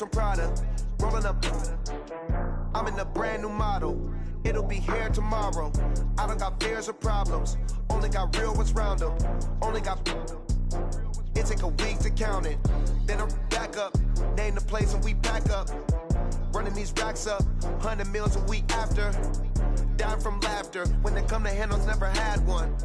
from Prada, rolling up. I'm in a brand new model. It'll be here tomorrow. I don't got fears or problems. Only got real ones round them. Only got. It take a week to count it. Then I'm back up. Name the place and we back up. Running these racks up. 100 meals a week after. Dying from laughter. When they come to handles, never had one.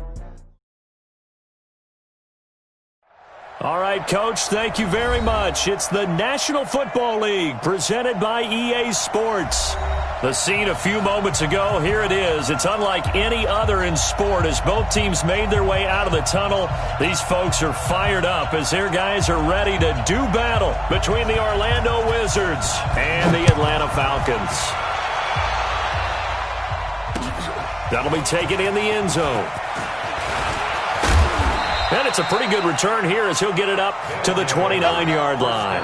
All right, Coach, thank you very much. It's the National Football League presented by EA Sports. The scene a few moments ago, here it is. It's unlike any other in sport as both teams made their way out of the tunnel. These folks are fired up as their guys are ready to do battle between the Orlando Wizards and the Atlanta Falcons. That'll be taken in the end zone. And it's a pretty good return here as he'll get it up to the 29-yard line.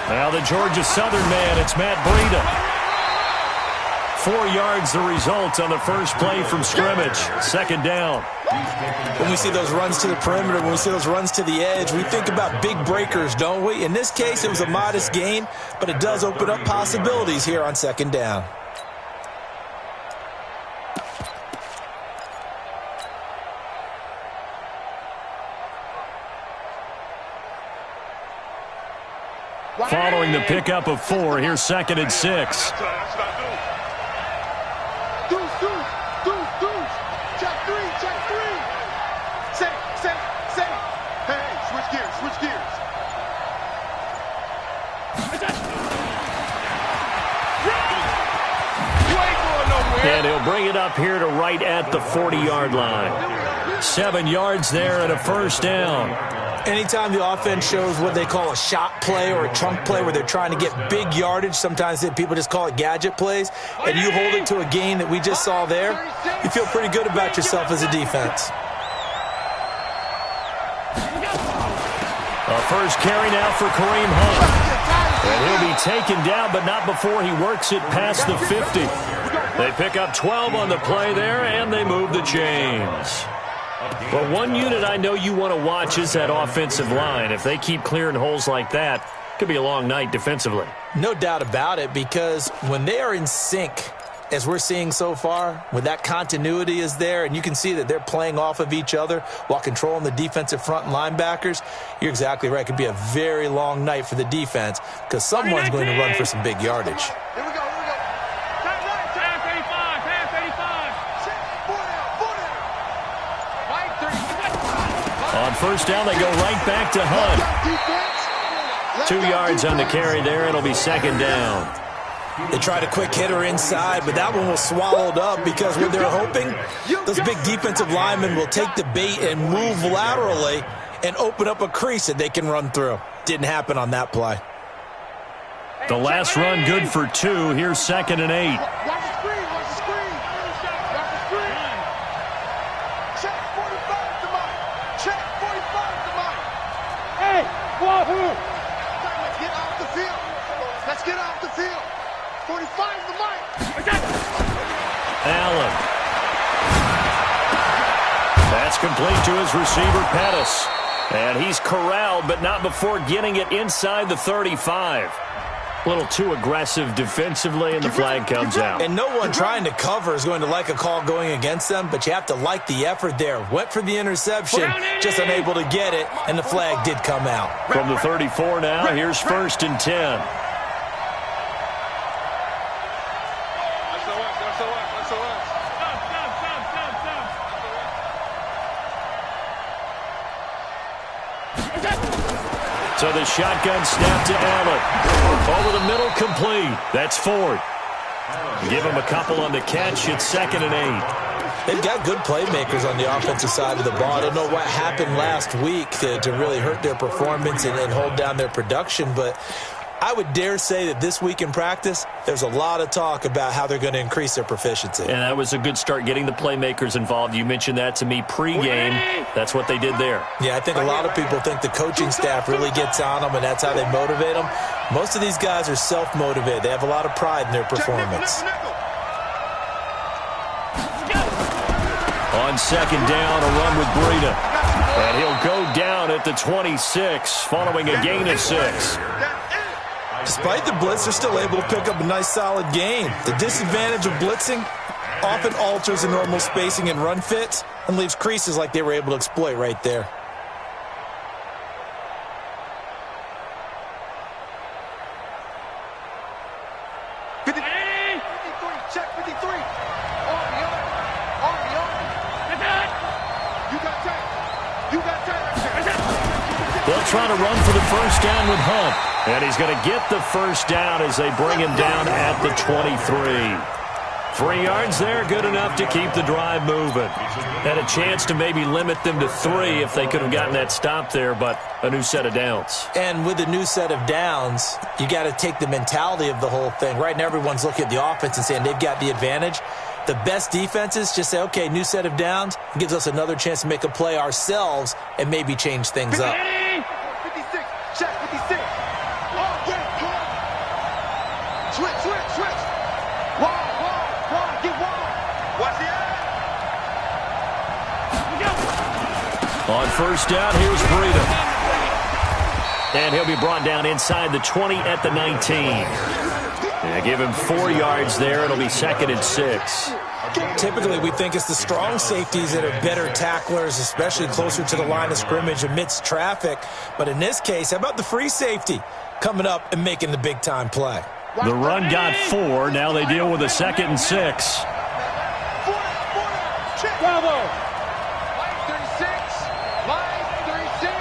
Now the Georgia Southern man, it's Matt Breida. 4 yards the result on the first play from scrimmage. Second down. When we see those runs to the perimeter, when we see those runs to the edge, we think about big breakers, don't we? In this case, it was a modest gain, but it does open up possibilities here on second down. Following the pickup of 4, here's 2nd and 6. And he'll bring it up here to right at the 40-yard line. 7 yards there and a first down. Anytime the offense shows what they call a shot play or a chunk play where they're trying to get big yardage, sometimes people just call it gadget plays, and you hold it to a gain that we just saw there, you feel pretty good about yourself as a defense. A first carry now for Kareem Hunt. And he'll be taken down, but not before he works it past the 50. They pick up 12 on the play there, and they move the chains. Well, one unit I know you want to watch is that offensive line. If they keep clearing holes like that, it could be a long night defensively. No doubt about it, because when they are in sync, as we're seeing so far, when that continuity is there, and you can see that they're playing off of each other while controlling the defensive front and linebackers, you're exactly right. It could be a very long night for the defense because someone's going to run for some big yardage. Here we go. On first down, they go right back to Hunt. 2 yards on the carry there. It'll be second down. They tried a quick hitter inside, but that one was swallowed up because what they're hoping, those big defensive linemen will take the bait and move laterally and open up a crease that they can run through. Didn't happen on that play. The last run good for 2. Here's 2nd and 8. Watch the screen. Watch the screen. Watch the screen. Check 45 to Mike. Check 45 to Mike. Hey, wahoo. Let's get off the field. Let's get off the field. 45 to Mike. Allen. That's complete to his receiver, Pettis. And he's corralled, but not before getting it inside the 35. A little too aggressive defensively, and the flag comes out. And no one trying to cover is going to like a call going against them, but you have to like the effort there. Went for the interception, just unable to get it, and the flag did come out. From the 34 now, here's 1st and 10. So the shotgun snap to Allen. Over the middle, complete. That's Ford. Give him a couple on the catch. It's 2nd and 8. They've got good playmakers on the offensive side of the ball. I don't know what happened last week to really hurt their performance and hold down their production, but I would dare say that this week in practice, there's a lot of talk about how they're going to increase their proficiency. And that was a good start, getting the playmakers involved. You mentioned that to me pregame. That's what they did there. Yeah, I think a lot of people think the coaching staff really gets on them, and that's how they motivate them. Most of these guys are self-motivated. They have a lot of pride in their performance. On second down, a run with Breida. And he'll go down at the 26 following a gain of 6. Despite the blitz, they're still able to pick up a nice, solid gain. The disadvantage of blitzing often alters the normal spacing and run fits and leaves creases like they were able to exploit right there. They'll try to run for the first down with Hunt. And he's going to get the first down as they bring him down at the 23. 3 yards there, good enough to keep the drive moving. Had a chance to maybe limit them to 3 if they could have gotten that stop there, but a new set of downs. And with a new set of downs, you got to take the mentality of the whole thing. Right now, everyone's looking at the offense and saying they've got the advantage. The best defenses just say, okay, new set of downs. It gives us another chance to make a play ourselves and maybe change things up. 56, check 56. Switch. Wide, get wide. Watch the eye. On first down, here's Breida. And he'll be brought down inside the 20 at the 19. Yeah, give him 4 yards there. It'll be 2nd and 6. Typically, we think it's the strong safeties that are better tacklers, especially closer to the line of scrimmage amidst traffic. But in this case, how about the free safety coming up and making the big-time play? The run got 4. Now they deal with a 2nd and 6. Bravo. Line 36. Line 36.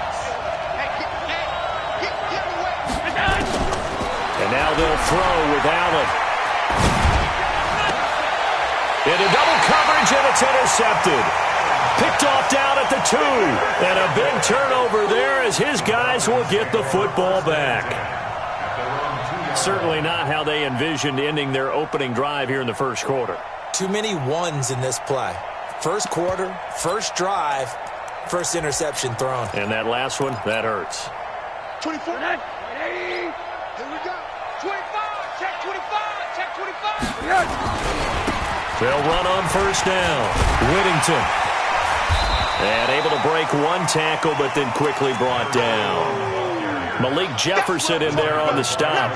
Hey, get away. And now they'll throw with Allen. Into double coverage, and it's intercepted. Picked off down at the 2. And a big turnover there as his guys will get the football back. Certainly not how they envisioned ending their opening drive here in the first quarter. Too many ones in this play. First quarter, first drive, first interception thrown. And that last one, that hurts. 24. Here we go. 25. Check 25. Check 25. Yes. They'll run on first down. Whittington. And able to break one tackle, but then quickly brought down. Malik Jefferson in there on the stop.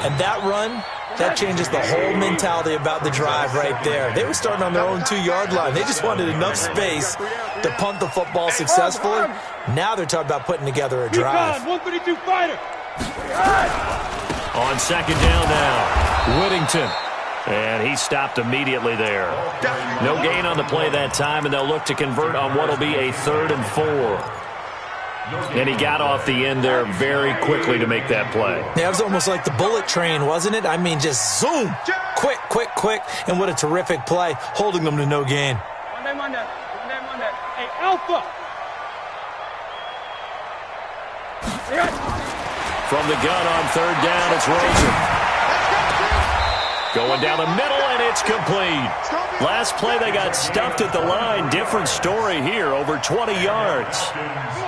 And that run, that changes the whole mentality about the drive right there. They were starting on their own 2-yard line. They just wanted enough space to punt the football successfully. Now they're talking about putting together a drive. 132 fighter. On second down now, Whittington. And he stopped immediately there. No gain on the play that time, and they'll look to convert on what will be a 3rd and 4. And he got off the end there very quickly to make that play. Yeah, it was almost like the bullet train, wasn't it? I mean, just zoom. Quick. And what a terrific play, holding them to no gain. Monday. Hey, Alpha. From the gun on 3rd down, it's Rosen. Going down the middle, and it's complete. Last play, they got stuffed at the line. Different story here, over 20 yards.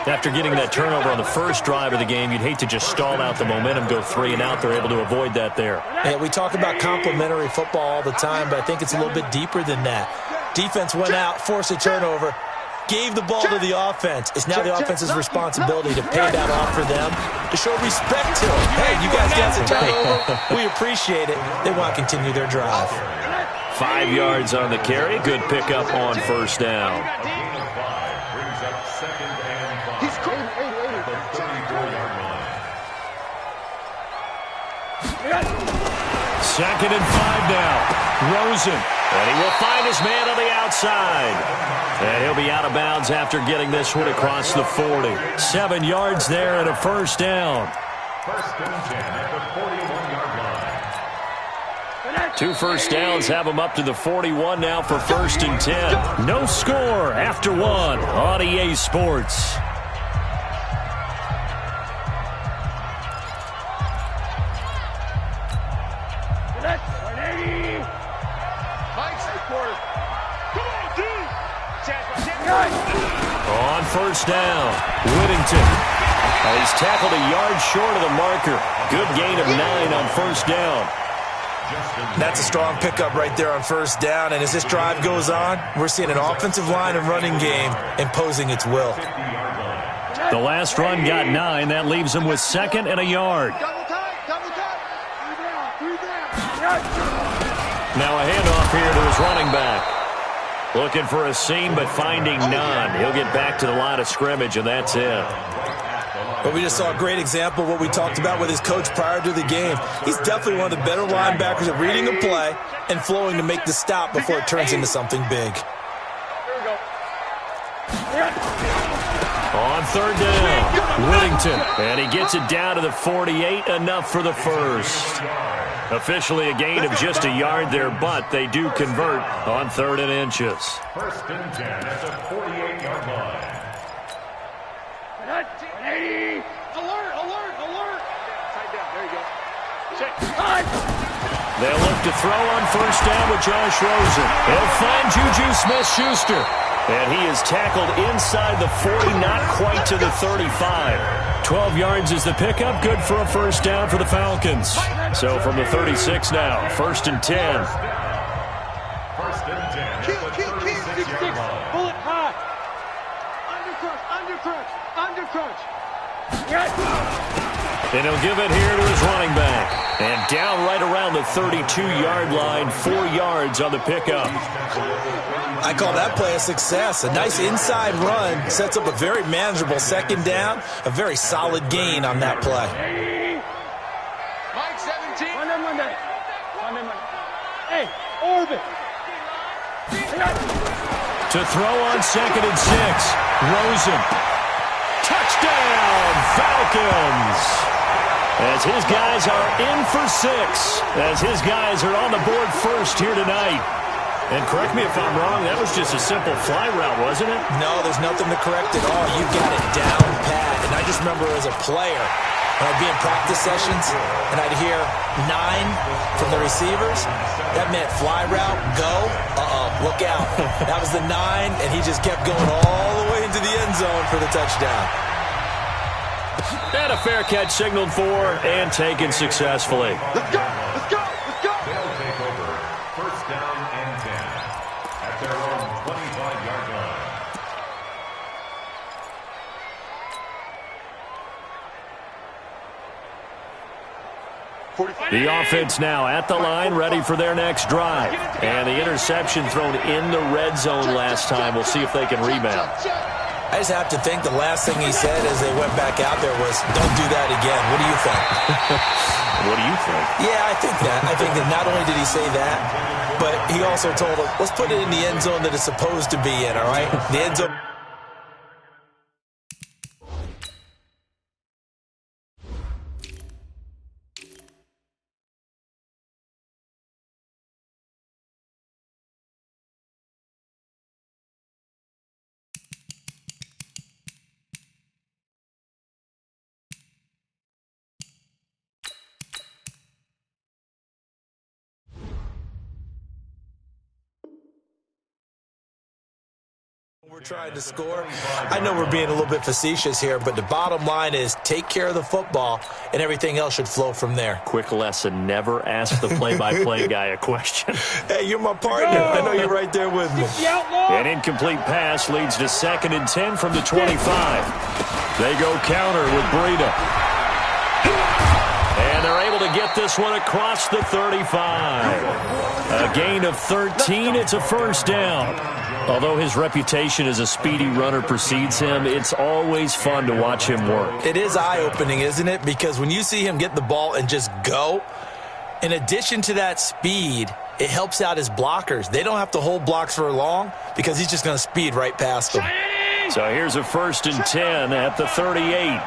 After getting that turnover on the first drive of the game, you'd hate to just stall out the momentum, go 3 and out. They're able to avoid that there. Yeah, we talk about complementary football all the time, but I think it's a little bit deeper than that. Defense went out, forced a turnover, gave the ball to the offense. It's now the offense's responsibility to pay that off for them, to show respect to them. Hey, you guys got the turnover. We appreciate it. They want to continue their drive. 5 yards on the carry. Good pickup on first down. Second and 5 now. Rosen. And he will find his man on the outside. And he'll be out of bounds after getting this one across the 40. 7 yards there and a first down. First and 10 at the 41-yard line. 2 first downs have him up to the 41 now for 1st and 10. No score after 1 on EA Sports. On 1st down, Whittington. He's tackled a yard short of the marker. Good gain of 9 on 1st down. That's a strong pickup right there on 1st down. And as this drive goes on, we're seeing an offensive line and running game imposing its will. The last run got 9. That leaves him with 2nd and a yard. Now a handoff here to his running back. Looking for a seam, but finding none. He'll get back to the line of scrimmage, and that's it. But we just saw a great example of what we talked about with his coach prior to the game. He's definitely one of the better linebackers at reading a play and flowing to make the stop before it turns into something big. On 3rd down, Whittington. And he gets it down to the 48, enough for the first. Officially a gain of just a yard there, but they do convert on 3rd and inches. 1st and 10 at the 48-yard line. Alert, alert, alert. Side down, there you go. Check. They'll look to throw on 1st down with Josh Rosen. He'll find Juju Smith-Schuster. And he is tackled inside the 40, not quite to the 35. 12 yards is the pickup, good for a 1st down for the Falcons. So from the 36 now, 1st and 10. 1st and 10. Kill, 6-6. Bullet high. Undercrunch. And he'll give it here to his running back. And down right around the 32-yard line, 4 yards on the pickup. I call that play a success. A nice inside run sets up a very manageable 2nd down, a very solid gain on that play. Mike 17. Monday. Hey, orbit. To throw on 2nd and 6. Rosen. Touchdown, Falcons. As his guys are in for 6. As his guys are on the board first here tonight. And correct me if I'm wrong, that was just a simple fly route, wasn't it? No, there's nothing to correct at all. You got it down pat. And I just remember as a player, when I'd be in practice sessions and I'd hear 9 from the receivers, that meant fly route, go, look out. That was the 9, and he just kept going all the way into the end zone for the touchdown. And a fair catch signaled for and taken successfully. Let's go. They'll take over 1st down and 10 at their own 25-yard line. The offense now at the line, ready for their next drive. And the interception thrown in the red zone last time. We'll see if they can rebound. I just have to think the last thing he said as they went back out there was, don't do that again. What do you think? What do you think? Yeah, I think that. I think that not only did he say that, but he also told him, let's put it in the end zone that it's supposed to be in, all right? The end zone. We're trying to score. I know we're being a little bit facetious here, but the bottom line is take care of the football, and everything else should flow from there. Quick lesson, never ask the play-by-play guy a question. Hey, you're my partner. I know you're right there with me. An incomplete pass leads to 2nd and 10 from the 25. They go counter with Breida. And they're able to get this one across the 35. A gain of 13. It's a 1st down. Although his reputation as a speedy runner precedes him, it's always fun to watch him work. It is eye-opening, isn't it? Because when you see him get the ball and just go, in addition to that speed, it helps out his blockers. They don't have to hold blocks for long because he's just going to speed right past them. So here's a 1st and 10 at the 38.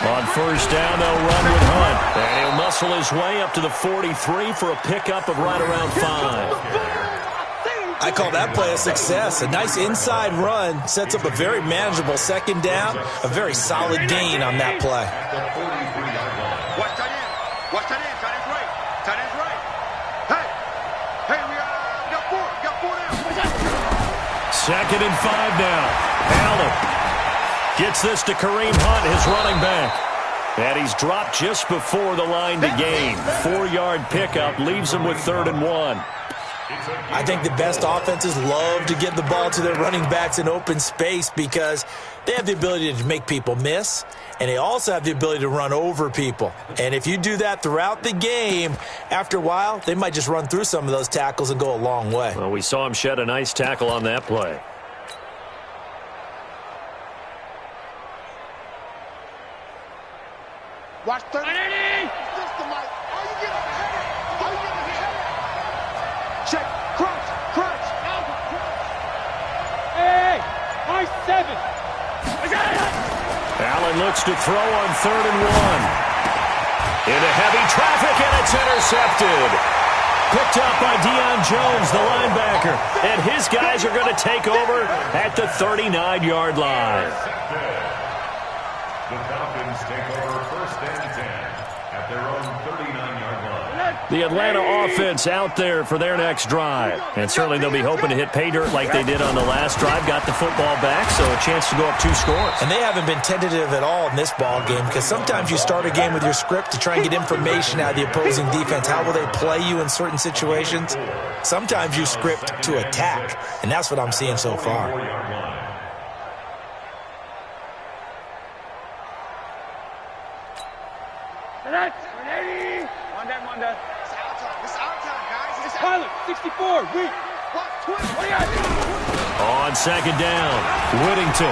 On first down, they'll run with Hunt. And he'll muscle his way up to the 43 for a pickup of right around 5. I call that play a success. A nice inside run sets up a very manageable second down, a very solid gain on that play. Watch tight end. Watch tight end. Tight end's right. Tight end's right. Hey, we got 4 down. Second and 5 now. Allen gets this to Kareem Hunt, his running back. And he's dropped just before the line to gain. 4-yard pickup leaves him with 3rd and 1. I think the best offenses love to give the ball to their running backs in open space because they have the ability to make people miss, and they also have the ability to run over people. And if you do that throughout the game, after a while, they might just run through some of those tackles and go a long way. Well, we saw him shed a nice tackle on that play. Watch 30. System, Mike. Are you getting ahead? Are you getting ahead? Check. Crunch. Crunch. Hey, nice 7. Allen looks to throw on 3rd and 1. Into heavy traffic, and it's intercepted. Picked up by Deion Jones, the linebacker. And his guys are going to take over at the 39-yard line. The Falcons take over 1st and 10 at their own 39-yard line. The Atlanta offense out there for their next drive. And certainly they'll be hoping to hit pay dirt like they did on the last drive. Got the football back, so a chance to go up 2 scores. And they haven't been tentative at all in this ball game because sometimes you start a game with your script to try and get information out of the opposing defense. How will they play you in certain situations? Sometimes you script to attack, and that's what I'm seeing so far. 4-yard line. One down. It's our time. It's our time, guys. It's our Pilot, 64, weak. On 2nd down, Whittington.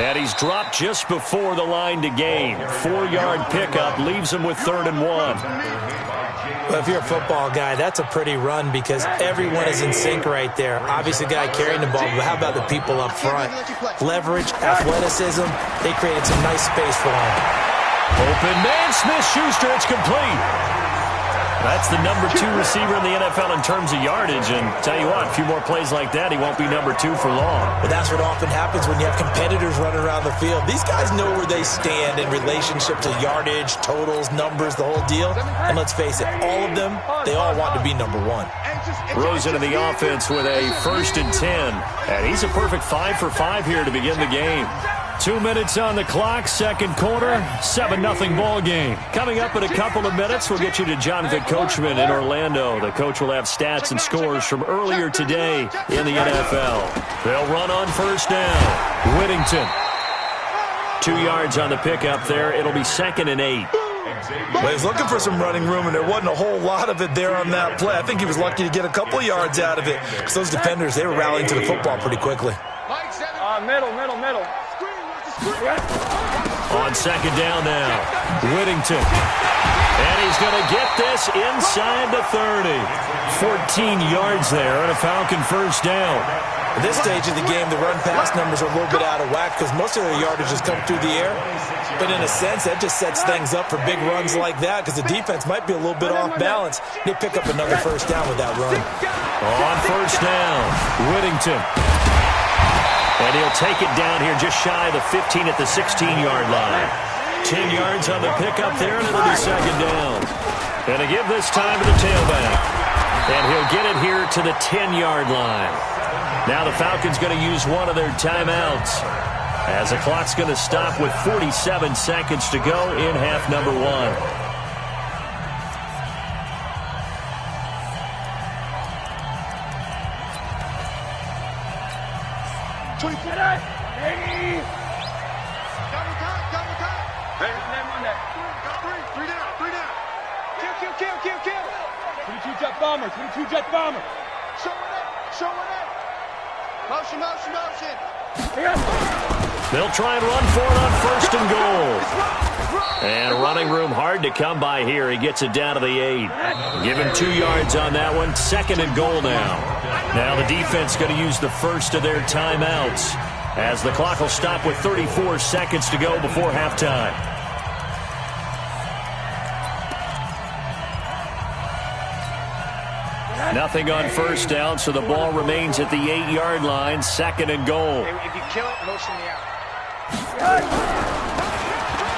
And he's dropped just before the line to gain. 4-yard pickup leaves him with 3rd and 1. Well, if you're a football guy, that's a pretty run because everyone is in sync right there. Obviously, the guy carrying the ball, but how about the people up front? Leverage, athleticism, they created some nice space for him. Open man, Smith-Schuster, it's complete. That's the number 2 receiver in the NFL in terms of yardage, and tell you what, a few more plays like that, he won't be number 2 for long. But that's what often happens when you have competitors running around the field. These guys know where they stand in relationship to yardage, totals, numbers, the whole deal. And let's face it, all of them, they all want to be number 1. Throws into the offense with a 1st and 10, and he's a perfect 5 for 5 here to begin the game. 2 minutes on the clock, 2nd quarter, 7-0 ball game. Coming up in a couple of minutes, we'll get you to Jonathan Coachman in Orlando. The coach will have stats and scores from earlier today in the NFL. They'll run on 1st down. Whittington. 2 yards on the pickup there. It'll be 2nd and 8. Well, he's looking for some running room, and there wasn't a whole lot of it there on that play. I think he was lucky to get a couple yards out of it because those defenders, they were rallying to the football pretty quickly. Middle. On 2nd down now, Whittington. And he's going to get this inside the 30. 14 yards there and a Falcon 1st down. At this stage of the game, the run-pass numbers are a little bit out of whack because most of their yardage has come through the air. But in a sense, that just sets things up for big runs like that because the defense might be a little bit off balance. They pick up another 1st down with that run. On 1st down, Whittington. And he'll take it down here just shy of the 15 at the 16-yard line. 10 yards on the pickup there, and it'll be 2nd down. And to give this time to the tailback. And he'll get it here to the 10-yard line. Now the Falcons going to use one of their timeouts as the clock's going to stop with 47 seconds to go in half number 1. Hey, three down. Kill. 22 jet bomber. Show it. Motion. They'll try and run for it on 1st and goal. And running room hard to come by here. He gets it down to the 8. Give him 2 yards on that one. 2nd and goal now. Now the defense going to use the first of their timeouts as the clock will stop with 34 seconds to go before halftime. Nothing on first down, so the ball remains at the 8-yard line, 2nd and goal. If you kill it, motion me out.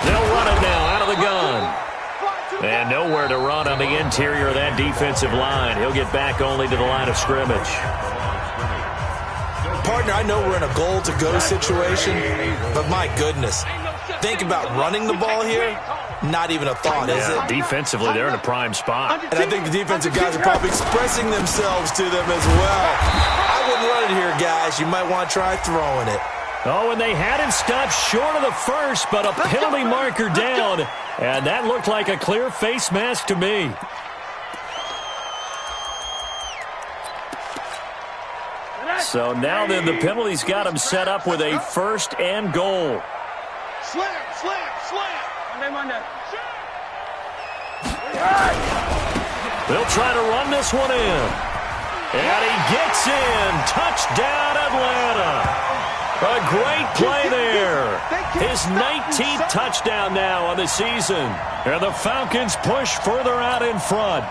They'll run it now out of the gun. And nowhere to run on the interior of that defensive line. He'll get back only to the line of scrimmage. Partner, I know we're in a goal-to-go situation, but my goodness, think about running the ball here. Not even a thought, is it? Defensively, they're in a prime spot. And I think the defensive guys are probably expressing themselves to them as well. I wouldn't run it here, guys. You might want to try throwing it. Oh, and they had him stopped short of the first, but a penalty marker down. And that looked like a clear face mask to me. So now then the penalty's got him set up with a 1st and goal. Slam, slam, slam. Monday. They'll try to run this one in. And he gets in. Touchdown, Atlanta. A great play there. His 19th touchdown now on the season. And the Falcons push further out in front.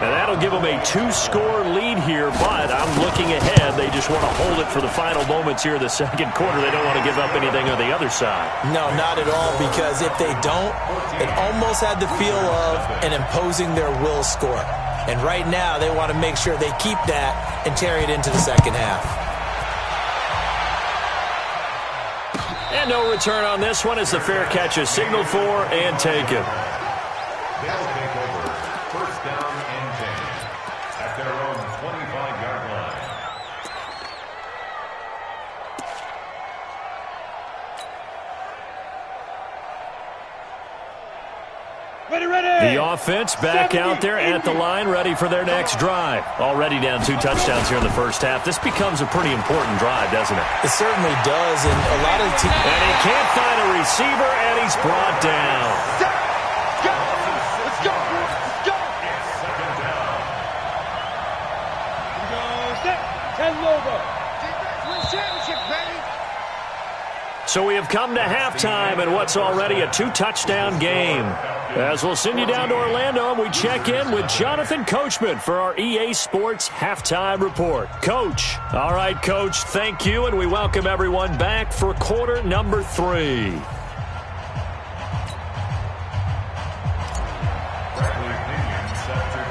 And that'll give them a 2-score lead here, but I'm looking ahead. They just want to hold it for the final moments here in the 2nd quarter. They don't want to give up anything on the other side. No, not at all, because if they don't, it almost had the feel of an imposing their will score. And right now, they want to make sure they keep that and carry it into the 2nd half. And no return on this one as the fair catch is signaled for and taken. They'll take over 1st down and 10 at their own 25-yard line. The offense back out there at the line, ready for their next drive. Already down 2 touchdowns here in the first half. This becomes a pretty important drive, doesn't it? It certainly does, and a lot of teams... And he can't find a receiver, and he's brought down. Go! Let's go! Let's go! It's 2nd down. Go, set. 10 logo. Defense wins championship, baby! So we have come to halftime in what's already a 2-touchdown game. As we'll send you down to Orlando, and we check in with Jonathan Coachman for our EA Sports Halftime Report. Coach. All right, Coach, thank you, and we welcome everyone back for quarter number 3.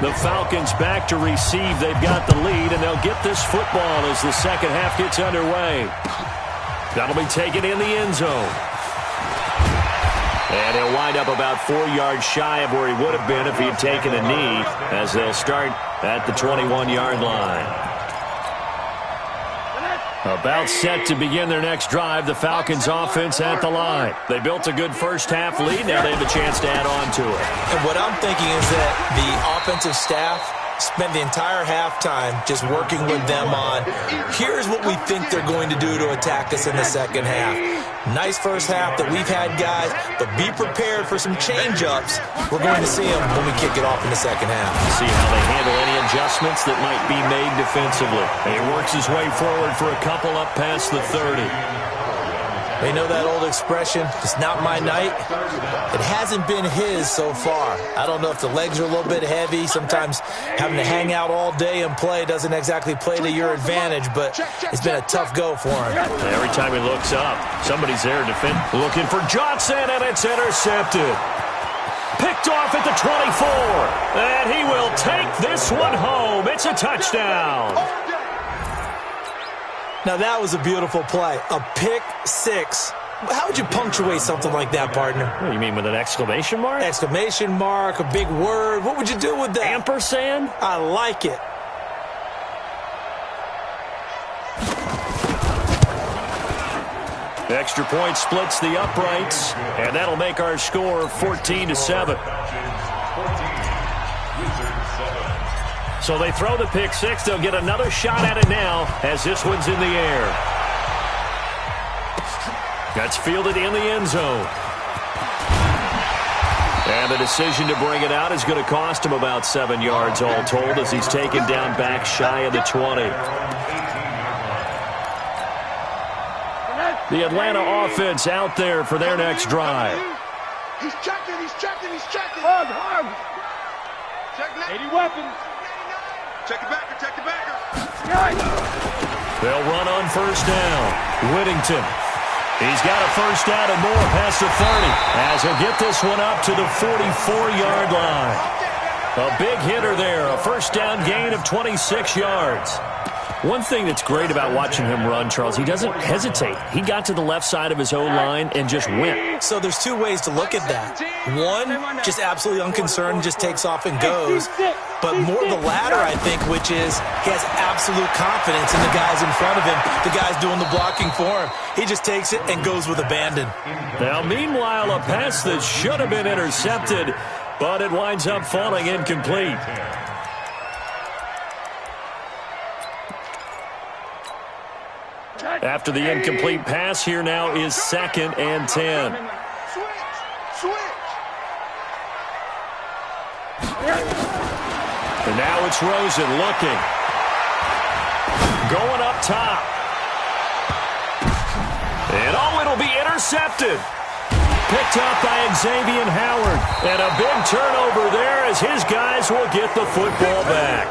The Falcons back to receive. They've got the lead, and they'll get this football as the 2nd half gets underway. That'll be taken in the end zone. And he'll wind up about 4 yards shy of where he would have been if he had taken a knee, as they'll start at the 21-yard line. About set to begin their next drive, the Falcons offense at the line. They built a good first half lead. Now they have a chance to add on to it. And what I'm thinking is that the offensive staff spent the entire halftime just working with them on, here's what we think they're going to do to attack us in the 2nd half. Nice first half that we've had, guys, but be prepared for some change-ups. We're going to see them when we kick it off in the 2nd half. See how they handle any adjustmts that might be made defensively. And he works his way forward for a couple up past the 30. They know that old expression, it's not my night. It hasn't been his so far. I don't know if the legs are a little bit heavy. Sometimes having to hang out all day and play doesn't exactly play to your advantage, but it's been a tough go for him. Every time he looks up, somebody's there defending. Looking for Johnson, and it's intercepted. Picked off at the 24, and he will take this one home. It's a touchdown. Now, that was a beautiful play. A pick 6. How would you punctuate something like that, partner? What do you mean, with an exclamation mark? Exclamation mark, a big word. What would you do with that? Ampersand? I like it. Extra point splits the uprights, and that'll make our score 14-7. So they throw the pick 6. They'll get another shot at it now as this one's in the air. That's fielded in the end zone. And the decision to bring it out is going to cost him about 7 yards all told as he's taken down back shy of the 20. The Atlanta offense out there for their next drive. He's checking, he's checking, he's checking. Hug. Check now. 80 weapons. Check the backer, check the backer. They'll run on first down. Whittington. He's got a first down and more past the 30 as he'll get this one up to the 44-yard line. A big hitter there, a first down gain of 26 yards. One thing that's great about watching him run, Charles, he doesn't hesitate. He got to the left side of his own line and just went. So there's two ways to look at that. One, just absolutely unconcerned, just takes off and goes. But more the latter, I think, which is he has absolute confidence in the guys in front of him, the guys doing the blocking for him. He just takes it and goes with abandon. Now, meanwhile, a pass that should have been intercepted, but it winds up falling incomplete. After the incomplete pass, here now is 2nd and 10. Switch. And now it's Rosen looking. Going up top. And it'll be intercepted. Picked up by Xavier Howard. And a big turnover there as his guys will get the football back.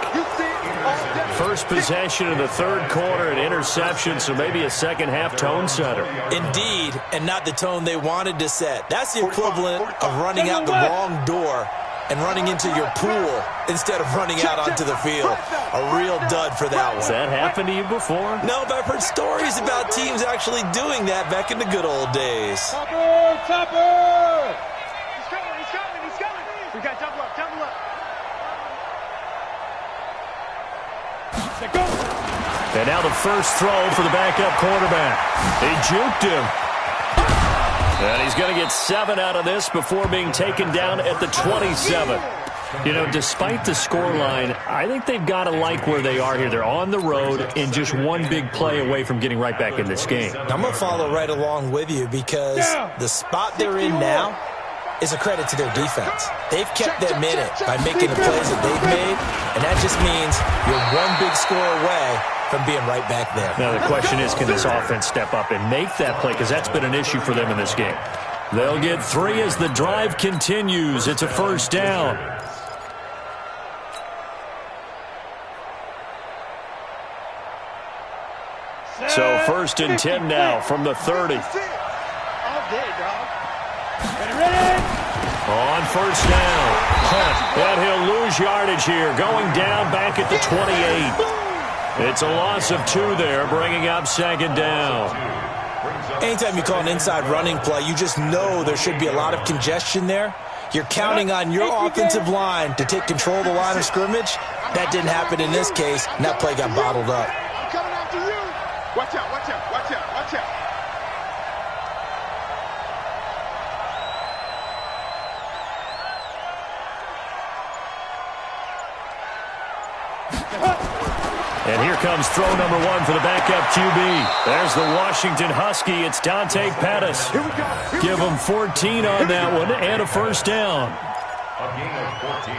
First possession of the third quarter, an interception, so maybe a second-half tone setter. Indeed, and not the tone they wanted to set. That's the equivalent of running out the wrong door and running into your pool instead of running out onto the field. A real dud for that one. Has that happened to you before? No, but I've heard stories about teams actually doing that back in the good old days. Topper! He's coming. We got double up. And now the first throw for the backup quarterback. They juked him. And he's going to get 7 out of this before being taken down at the 27. You know, despite the scoreline, I think they've got to like where they are here. They're on the road and just one big play away from getting right back in this game. I'm going to follow right along with you because the spot they're in now is a credit to their defense. They've kept them in it by making the plays that they've made, and that just means you're one big score away from being right back there. Now the question is, can this offense step up and make that play? Because that's been an issue for them in this game. They'll get 3 as the drive continues. It's a first down. So 1st and 10 now from the 30. All day, dog. Ready? On first down. And he'll lose yardage here. Going down back at the 28. It's a loss of 2 there, bringing up 2nd down. Anytime you call an inside running play, you just know there should be a lot of congestion there. You're counting on your offensive line to take control of the line of scrimmage. That didn't happen in this case, and that play got bottled up. I'm coming after you. Watch out. And here comes throw number 1 for the backup QB. There's the Washington Husky. It's Dante Pettis. Give him 14 on that one and a first down. A gain of 14.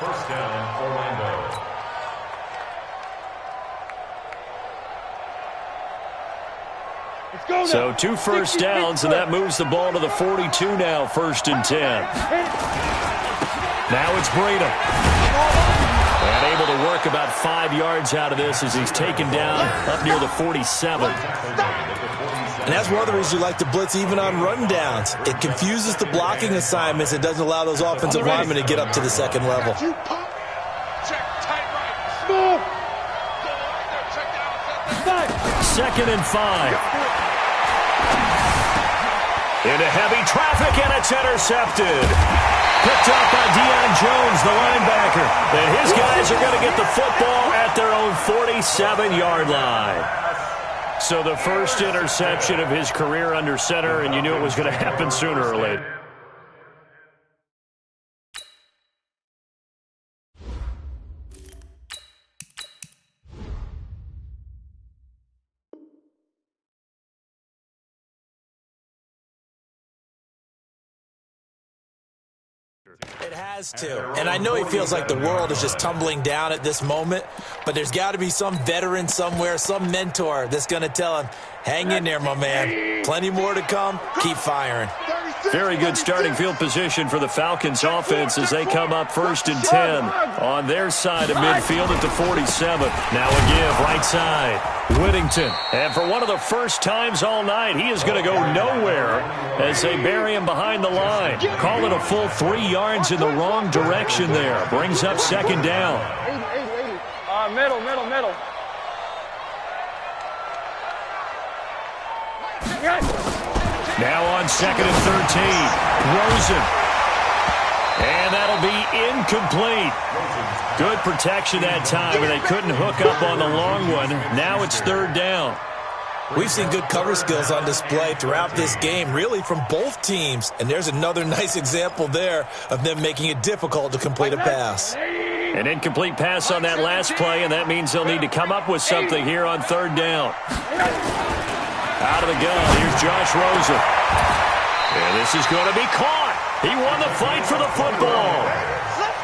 First down, Orlando. So 2 first downs, and that moves the ball to the 42 now, 1st and 10. Now it's Breida. And able to work about 5 yards out of this as he's taken down up near the 47. And that's one of the reasons you like to blitz even on rundowns. It confuses the blocking assignments. It doesn't allow those offensive linemen to get up to the second level. Check tight right. Smooth. Check down. 2nd and 5. Into heavy traffic, and it's intercepted. Picked up by Deion Jones, the linebacker. And his guys are going to get the football at their own 47-yard line. So the first interception of his career under center, and you knew it was going to happen sooner or later. It has to. And I know he feels like the world is just tumbling down at this moment, but there's got to be some veteran somewhere, some mentor that's going to tell him, hang in there, my man. Plenty more to come. Keep firing. Very good starting field position for the Falcons offense as they come up 1st and 10 on their side of midfield at the 47. Now a give right side. Whittington. And for one of the first times all night, he is going to go nowhere as they bury him behind the line. Call it a full 3 yards in the wrong direction there. Brings up 2nd down. Middle. Now on 2nd and 13. Rosen. And that'll be incomplete. Good protection that time, but they couldn't hook up on the long one. Now it's 3rd down. We've seen good cover skills on display throughout this game, really from both teams. And there's another nice example there of them making it difficult to complete a pass. An incomplete pass on that last play, and that means they'll need to come up with something here on 3rd down. Out of the gun, here's Josh Rosen. And this is going to be caught. He won the fight for the football.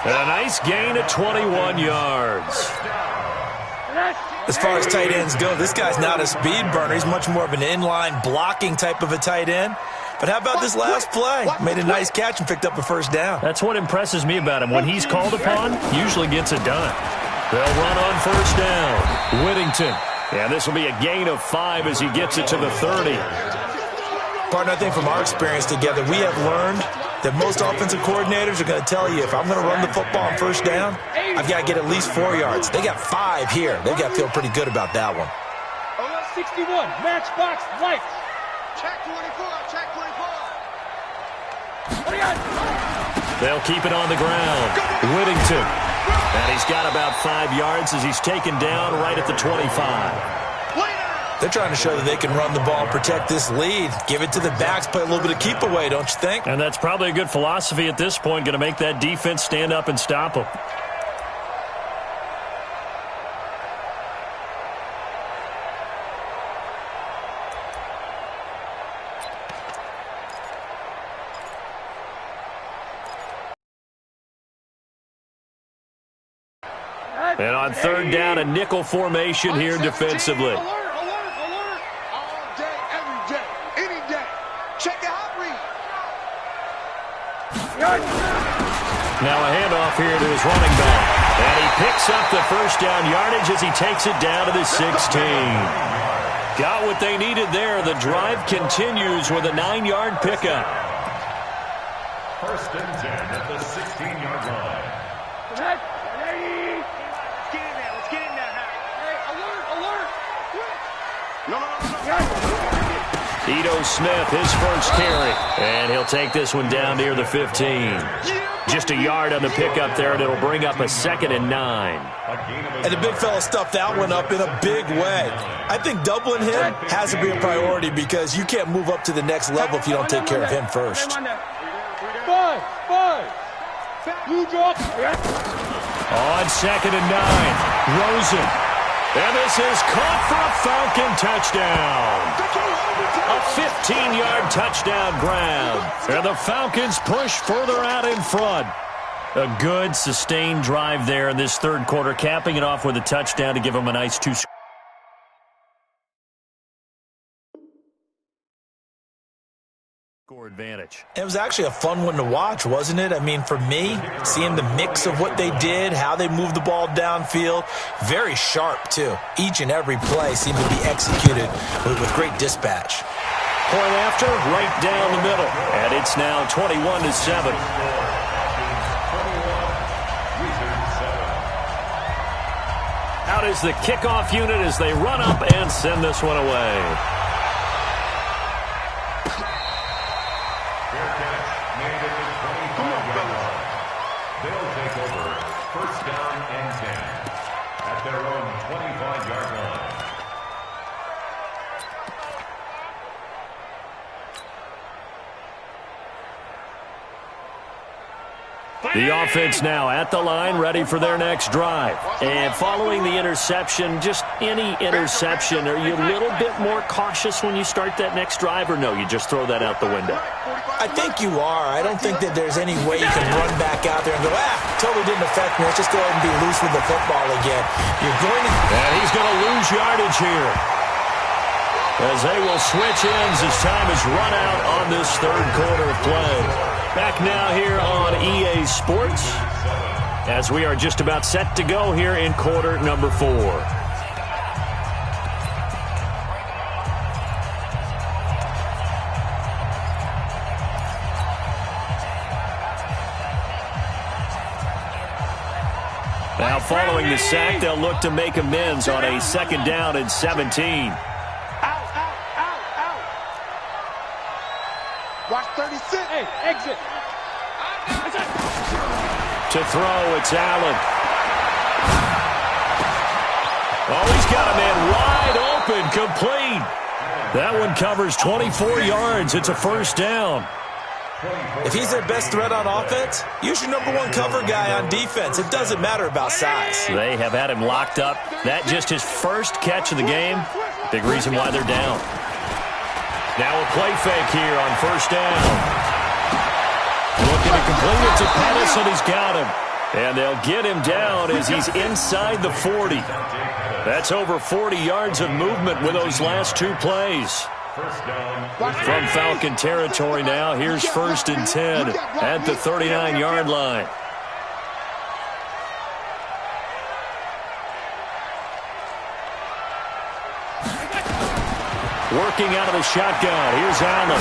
And a nice gain of 21 yards. As far as tight ends go, this guy's not a speed burner. He's much more of an inline blocking type of a tight end. But how about this last play? Made a nice catch and picked up a 1st down. That's what impresses me about him. When he's called upon, usually gets it done. They'll run on 1st down. Whittington. And this will be a gain of 5 as he gets it to the 30. Partner, I think from our experience together, we have learned that most offensive coordinators are going to tell you, if I'm going to run the football on 1st down, I've got to get at least 4 yards. They got 5 here. They've got to feel pretty good about that one. 61, matchbox, lights. Check 24, check 24. They'll keep it on the ground. Whittington. And he's got about 5 yards as he's taken down right at the 25. They're trying to show that they can run the ball and protect this lead. Give it to the backs, play a little bit of keep away, don't you think? And that's probably a good philosophy at this point, going to make that defense stand up and stop them. And on 3rd down, a nickel formation here defensively. Alert. All day, every day, any day. Check your hot read. Now a handoff here to his running back. And he picks up the 1st down yardage as he takes it down to the 16. Got what they needed there. The drive continues with a 9-yard pickup. 1st and 10 at the 16-yard line. Ito Smith, his first carry. And he'll take this one down near the 15. Just a yard on the pickup there, and it'll bring up a 2nd and 9. And the big fella stuffed that one up in a big way. I think doubling him has to be a priority because you can't move up to the next level if you don't take care of him first. 5. Blue drop. On 2nd and 9, Rosen. And this is caught for a Falcon touchdown. A 15-yard touchdown grab. And the Falcons push further out in front. A good, sustained drive there in this 3rd quarter, capping it off with a touchdown to give them a nice 2-score advantage. It was actually a fun one to watch, wasn't it? I mean, for me, seeing the mix of what they did, how they moved the ball downfield, very sharp, too. Each and every play seemed to be executed with great dispatch. Point after, right down the middle. And it's now 21-7. Out is the kickoff unit as they run up and send this one away. They'll take over 1st down and 10 at their own 25-yard line. The offense now at the line, ready for their next drive. And following the interception, just any interception, are you a little bit more cautious when you start that next drive, or no, you just throw that out the window? I think you are. I don't think that there's any way you can run back out there and go, totally didn't affect me. Let's just go ahead and be loose with the football again. You're going to... And he's going to lose yardage here, as they will switch ends as time is run out on this third quarter of play. Back now here on EA Sports, as we are just about set to go here in quarter number 4. Now following the sack, they'll look to make amends on a 2nd down and 17. Watch 36. Hey, exit. To throw, it's Allen. Oh, he's got a man wide open, complete. That one covers 24 yards. It's a 1st down. If he's their best threat on offense, use your number 1 cover guy on defense. It doesn't matter about size. They have had him locked up. That just his first catch of the game. Big reason why they're down. Now a play fake here on 1st down. Looking to complete it to Pettis, and he's got him. And they'll get him down as he's inside the 40. That's over 40 yards of movement with those last 2 plays. From Falcon territory now, here's 1st and 10 at the 39-yard line. Working out of the shotgun. Here's Allen.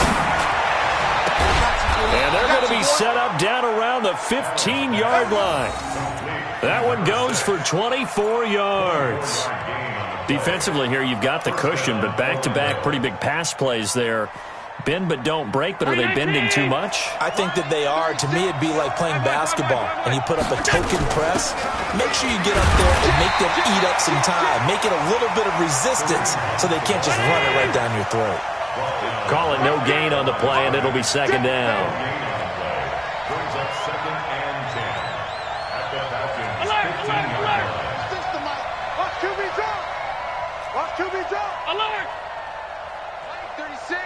And they're going to be set up down around the 15-yard line. That one goes for 24 yards. Defensively here, you've got the cushion, but back-to-back pretty big pass plays there. Bend but don't break, but are they bending too much? I think that they are. To me, it'd be like playing basketball, and you put up a token press. Make sure you get up there and make them eat up some time. Make it a little bit of resistance so they can't just run it right down your throat. Call it no gain on the play, and it'll be 2nd down. Brings up 2nd and 10 at the Falcons' 15-yard line. System, Mike. Watch QB drop. Watch QB drop. Alert. 36.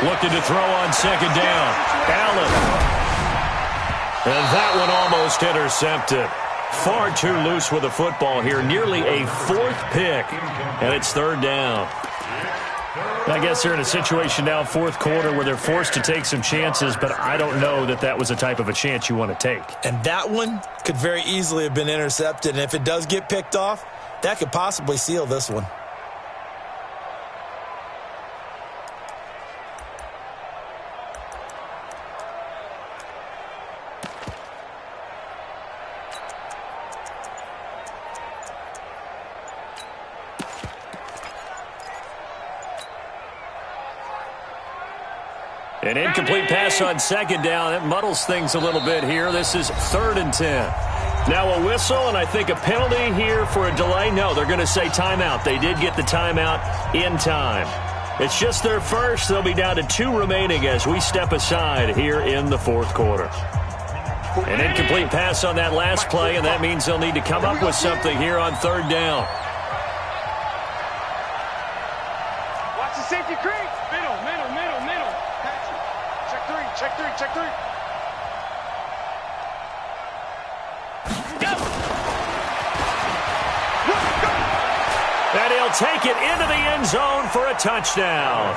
Looking to throw on 2nd down. Allen. And that one almost intercepted. Far too loose with the football here. Nearly a 4th pick. And it's 3rd down. I guess they're in a situation now, 4th quarter, where they're forced to take some chances, but I don't know that that was the type of a chance you want to take. And that one could very easily have been intercepted. And if it does get picked off, that could possibly seal this one. An incomplete pass on 2nd down. That muddles things a little bit here. This is 3rd and 10. Now a whistle, and I think a penalty here for a delay. No, they're going to say timeout. They did get the timeout in time. It's just their first. They'll be down to 2 remaining as we step aside here in the 4th quarter. An incomplete pass on that last play, and that means they'll need to come up with something here on 3rd down. Watch the safety creep. Middle. Check 3. And he'll take it into the end zone for a touchdown.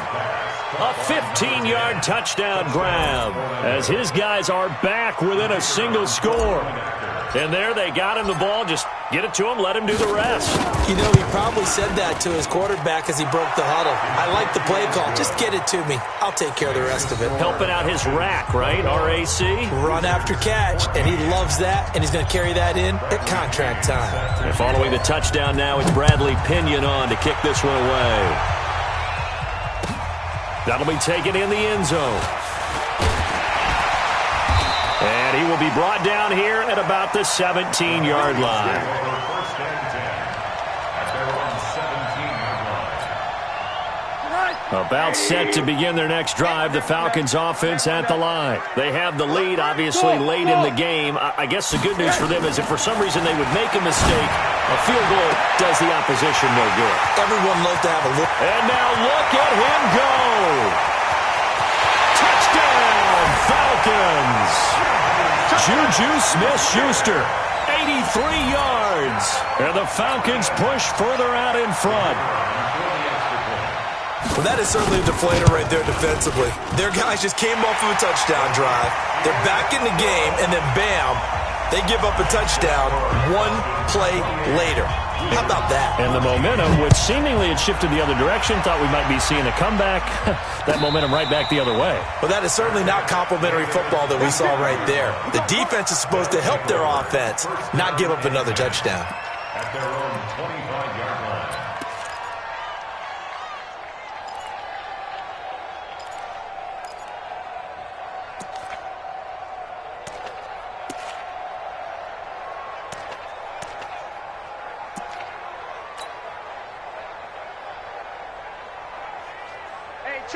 A 15-yard touchdown grab as his guys are back within a single score. And there they got him the ball. Just get it to him, let him do the rest. You know, he probably said that to his quarterback as he broke the huddle. I like the play call. Just get it to me. I'll take care of the rest of it. Helping out his rack, right? RAC? Run after catch, and he loves that, and he's going to carry that in at contract time. And following the touchdown now, it's Bradley Pinion on to kick this one away. That'll be taken in the end zone. And he will be brought down here at about the 17-yard line. First and 10 at their own 17-yard line. About set to begin their next drive, the Falcons offense at the line. They have the lead, obviously, late in the game. I guess the good news for them is if for some reason they would make a mistake, a field goal does the opposition no good. Everyone loves to have a look. And now look at him go. Touchdown, Falcons. Juju Smith-Schuster, 83 yards. And the Falcons push further out in front. Well, that is certainly a deflator right there defensively. Their guys just came off of a touchdown drive. They're back in the game, and then bam, they give up a touchdown one play later. How about that? And the momentum, which seemingly had shifted the other direction, thought we might be seeing a comeback. That momentum right back the other way. Well, that is certainly not complimentary football that we saw right there. The defense is supposed to help their offense, not give up another touchdown. At their own 25-yard line.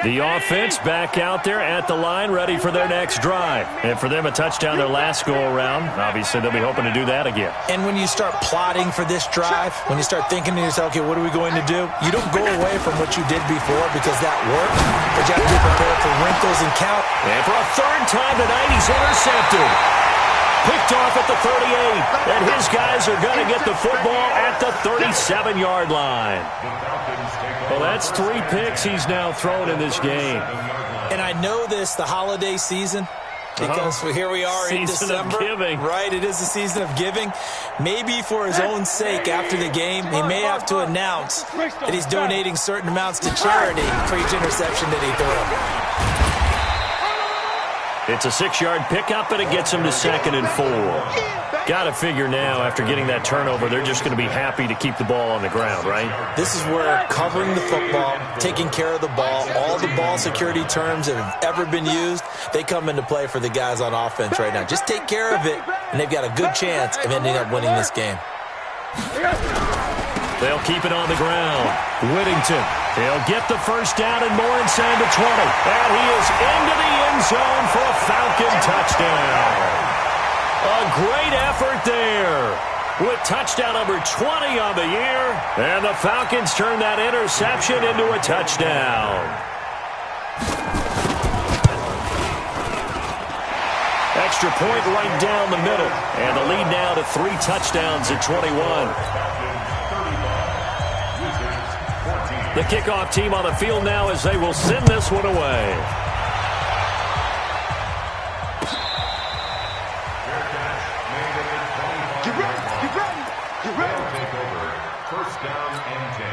The offense back out there at the line, ready for their next drive. And for them, a touchdown their last go-around. Obviously, they'll be hoping to do that again. And when you start plotting for this drive, when you start thinking to yourself, okay, what are we going to do? You don't go away from what you did before because that worked. But you have to be prepared for wrinkles and count. And for a third time tonight, he's intercepted. Picked off at the 38. And his guys are going to get the football at the 37-yard line. Well, that's 3 picks he's now thrown in this game. And I know this, the holiday season, because here we are in December. Season of giving. Right, it is the season of giving. Maybe for his own sake after the game, he may have to announce that he's donating certain amounts to charity for each interception that he threw. It's a 6-yard pickup, and it gets him to 2nd and 4. Got to figure now, after getting that turnover, they're just going to be happy to keep the ball on the ground, right? This is where covering the football, taking care of the ball, all the ball security terms that have ever been used, they come into play for the guys on offense right now. Just take care of it, and they've got a good chance of ending up winning this game. They'll keep it on the ground. Whittington, he'll get the first down and more inside the 20. And he is into the end zone for a Falcon touchdown. A great effort there with touchdown number 20 on the year. And the Falcons turn that interception into a touchdown. Extra point right down the middle. And the lead now to 3 touchdowns at 21. The kickoff team on the field now as they will send this one away. Get ready, get ready, get ready. They'll take over 1st down and 10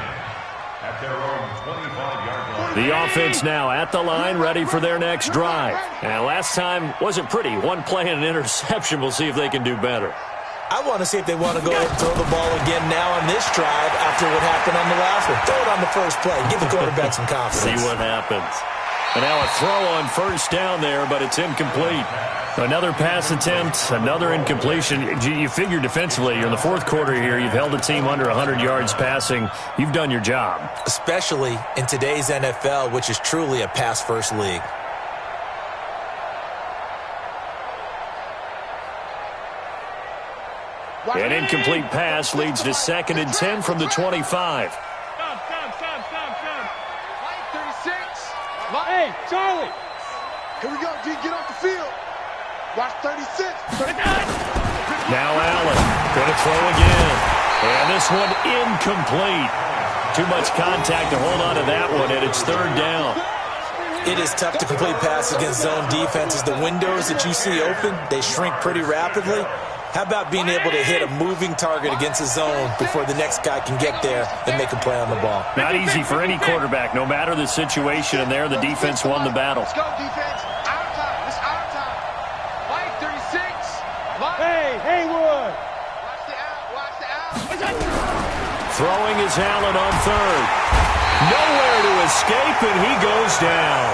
at their own 25-yard line. The offense now at the line, ready for their next drive. And last time wasn't pretty. 1 play and an interception. We'll see if they can do better. I want to see if they want to go ahead and throw the ball again now on this drive after what happened on the last one. Throw it on the first play. Give the quarterback some confidence. See what happens. And now a throw on 1st down there, but it's incomplete. Another pass attempt, another incompletion. You figure defensively, you're in the 4th quarter here. You've held a team under 100 yards passing. You've done your job. Especially in today's NFL, which is truly a pass-first league. An incomplete pass leads to 2nd and 10 from the 25. Hey, Charlie. Here we go, D, get off the field. Watch 36. Now Allen going to throw again. And this one incomplete. Too much contact to hold on to that one, and it's 3rd down. It is tough to complete passes against zone defenses. The windows that you see open, they shrink pretty rapidly. How about being able to hit a moving target against a zone before the next guy can get there and make a play on the ball? Not easy for any quarterback, no matter the situation, and there the defense won the battle. Let's go, defense. Our time. It's our time. Mike, 36. Mike. Hey, Haywood. Watch the out. Throwing is Allen on 3rd. Nowhere to escape, and he goes down.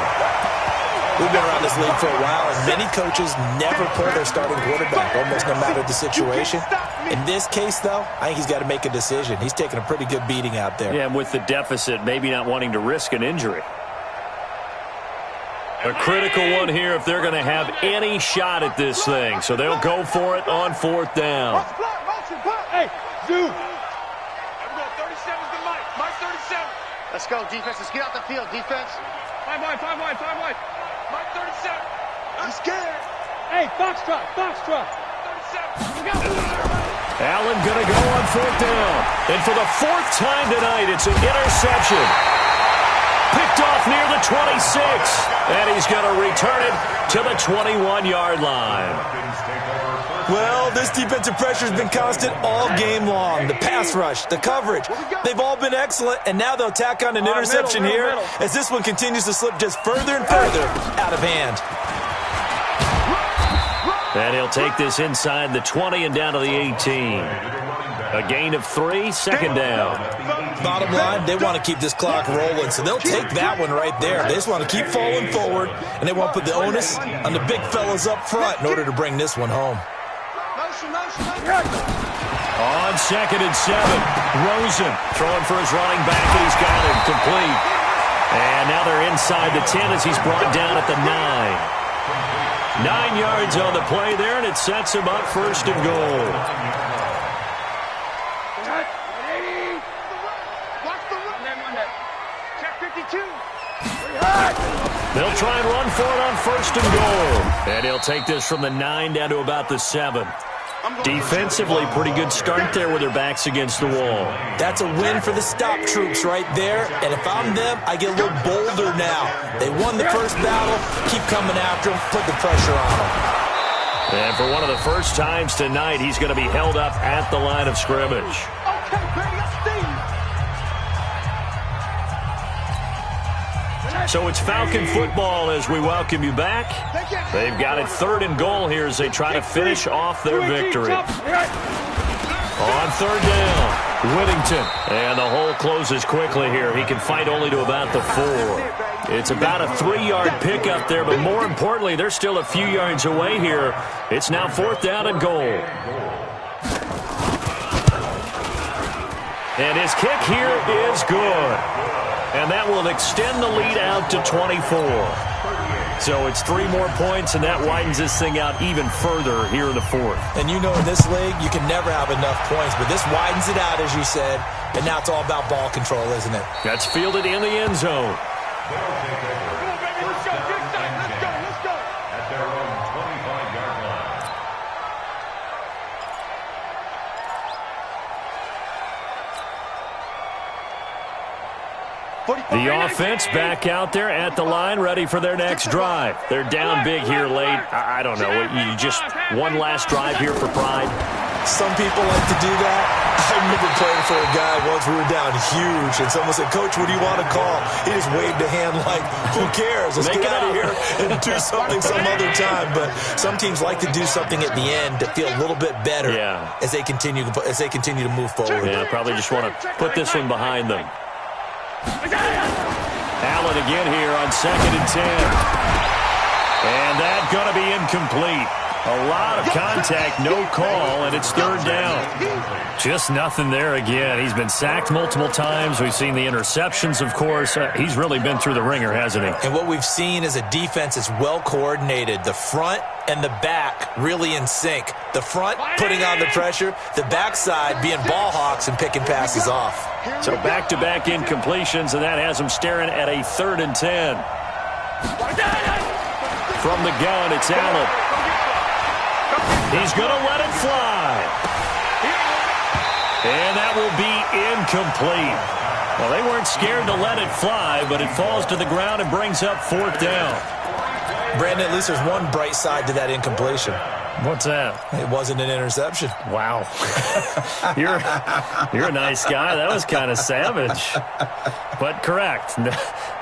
We've been around this league for a while, and many coaches never pull their starting quarterback, almost no matter the situation. In this case, though, I think he's got to make a decision. He's taking a pretty good beating out there. Yeah, and with the deficit, maybe not wanting to risk an injury. A critical one here if they're going to have any shot at this thing. So they'll go for it on 4th down. Hey, Zoo. I'm going 37's the Mike. Mike 37. Let's go, defense. Let's get out the field, defense. 5 wide. Mike 37. I'm scared. Hey, Foxtrot. 37. Allen going to go on 4th down. And for the 4th time tonight, it's an interception. Picked off near the 26. And he's going to return it to the 21-yard line. Well, this defensive pressure has been constant all game long. The pass rush, the coverage, they've all been excellent, and now they'll tack on an interception here as this one continues to slip just further and further out of hand. And he'll take this inside the 20 and down to the 18. A gain of 3, 2nd down. Bottom line, they want to keep this clock rolling, so they'll take that one right there. They just want to keep falling forward, and they want to put the onus on the big fellas up front in order to bring this one home. On 2nd and 7, Rosen throwing for his running back, and he's got it complete. And now they're inside the 10 as he's brought down at the 9. 9 yards on the play there, and it sets him up 1st and goal. They'll try and run for it on 1st and goal. And he'll take this from the 9 down to about the 7. Defensively, pretty good start there with their backs against the wall. That's a win for the stop troops right there. And if I'm them, I get a little bolder now. They won the first battle. Keep coming after them. Put the pressure on them. And for one of the first times tonight, he's going to be held up at the line of scrimmage. So it's Falcon football as we welcome you back. They've got it 3rd and goal here as they try to finish off their victory. On 3rd down, Whittington. And the hole closes quickly here. He can fight only to about the 4. It's about a 3-yard pickup there, but more importantly, they're still a few yards away here. It's now 4th down and goal. And his kick here is good. And that will extend the lead out to 24. So it's 3 more points, and that widens this thing out even further here in the 4th. And you know in this league, you can never have enough points, but this widens it out, as you said, and now it's all about ball control, isn't it? That's fielded in the end zone. The offense back out there at the line, ready for their next drive. They're down big here late. I don't know. You just one last drive here for pride. Some people like to do that. I remember playing for a guy once. We were down huge, and someone said, "Coach, what do you want to call?" He just waved a hand like, "Who cares? Let's get out of here and do something some other time." But some teams like to do something at the end to feel a little bit better as they continue to move forward. Yeah, probably just want to put this one behind them. Allen again here on 2nd and 10. And that's going to be incomplete. A lot of contact, no call, and it's 3rd down. Just nothing there again. He's been sacked multiple times. We've seen the interceptions, of course. He's really been through the ringer, hasn't he? And what we've seen is a defense that's well coordinated. The front and the back really in sync. The front putting on the pressure, the backside being ball hawks and picking passes off. So back-to-back incompletions, and that has him staring at a 3rd and 10. From the gun, it's Allen. He's going to let it fly. And that will be incomplete. Well, they weren't scared to let it fly, but it falls to the ground and brings up 4th down. Brandon, at least there's one bright side to that incompletion. What's that? It wasn't an interception. Wow. You're a nice guy. That was kind of savage. But correct.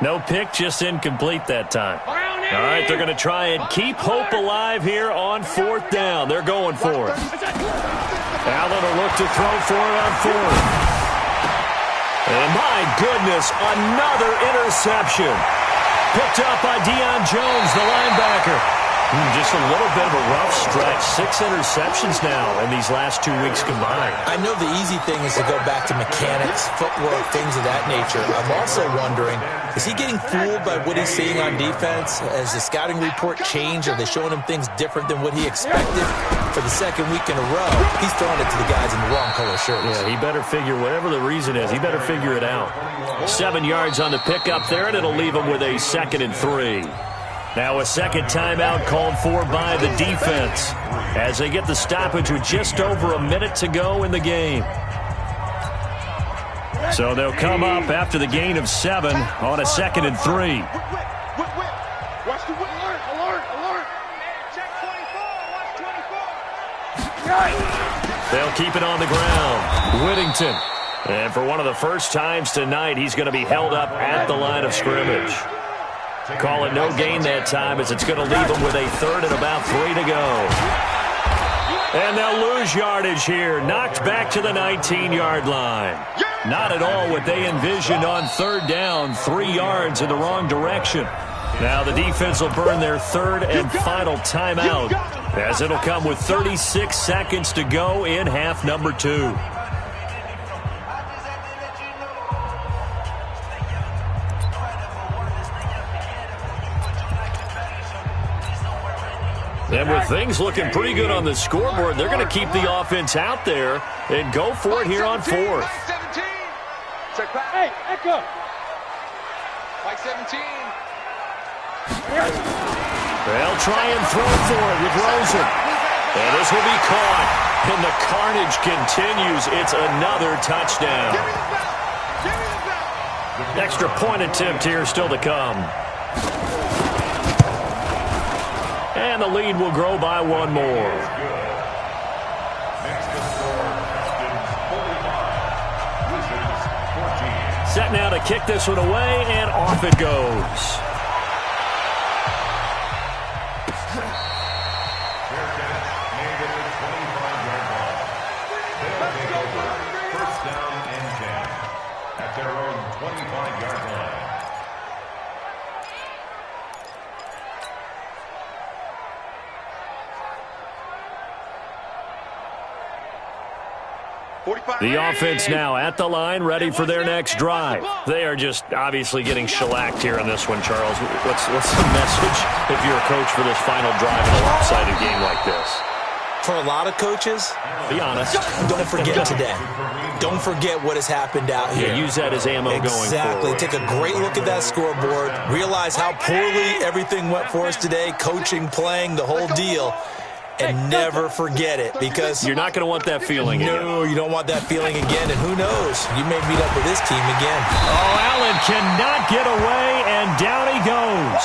No pick, just incomplete that time. All right, they're going to try and keep hope alive here on 4th down. They're going for it. Allen will look to throw for it on 4th. And my goodness, another interception. Picked up by Deion Jones, the linebacker. Just a little bit of a rough stretch. 6 interceptions now in these last 2 weeks combined. I know the easy thing is to go back to mechanics, footwork, things of that nature. I'm also wondering, is he getting fooled by what he's seeing on defense? Has the scouting report changed? Are they showing him things different than what he expected? For the second week in a row, he's throwing it to the guys in the wrong color shirts. Yeah, he better figure, whatever the reason is, he better figure it out. 7 yards on the pickup there, and it'll leave him with a 2nd and 3. Now a second timeout called for by the defense as they get the stoppage with just over a minute to go in the game. So they'll come up after the gain of 7 on a 2nd and 3. Watch the whip. Alert. Check 24. Watch 24. They'll keep it on the ground. Whittington. And for one of the first times tonight, he's going to be held up at the line of scrimmage. Call it no gain that time as it's going to leave them with a 3rd and about 3 to go. And they'll lose yardage here. Knocked back to the 19-yard line. Not at all what they envisioned on 3rd down. 3 yards in the wrong direction. Now the defense will burn their 3rd and final timeout as it'll come with 36 seconds to go in half number 2. And with things looking pretty good on the scoreboard, they're going to keep the offense out there and go for it here on 4th. Hey, Echo. Mike 17. They'll try and throw for it with Rosen. And this will be caught. And the carnage continues. It's another touchdown. Extra point attempt here still to come. And the lead will grow by 1 more. Set now to kick this one away, and off it goes. First down and 10 at their own 25-yard line. The offense now at the line, ready for their next drive. They are just obviously getting shellacked here in this one, Charles. What's the message if you're a coach for this final drive in a lopsided game like this? For a lot of coaches, be honest. Don't forget today. Don't forget what has happened out here. Yeah, use that as ammo going forward. Exactly. Take a great look at that scoreboard. Realize how poorly everything went for us today. Coaching, playing, the whole deal. And never forget it, because you're not going to want that feeling again. No, you don't want that feeling again. And who knows? You may meet up with this team again. Oh, Allen cannot get away, and down he goes.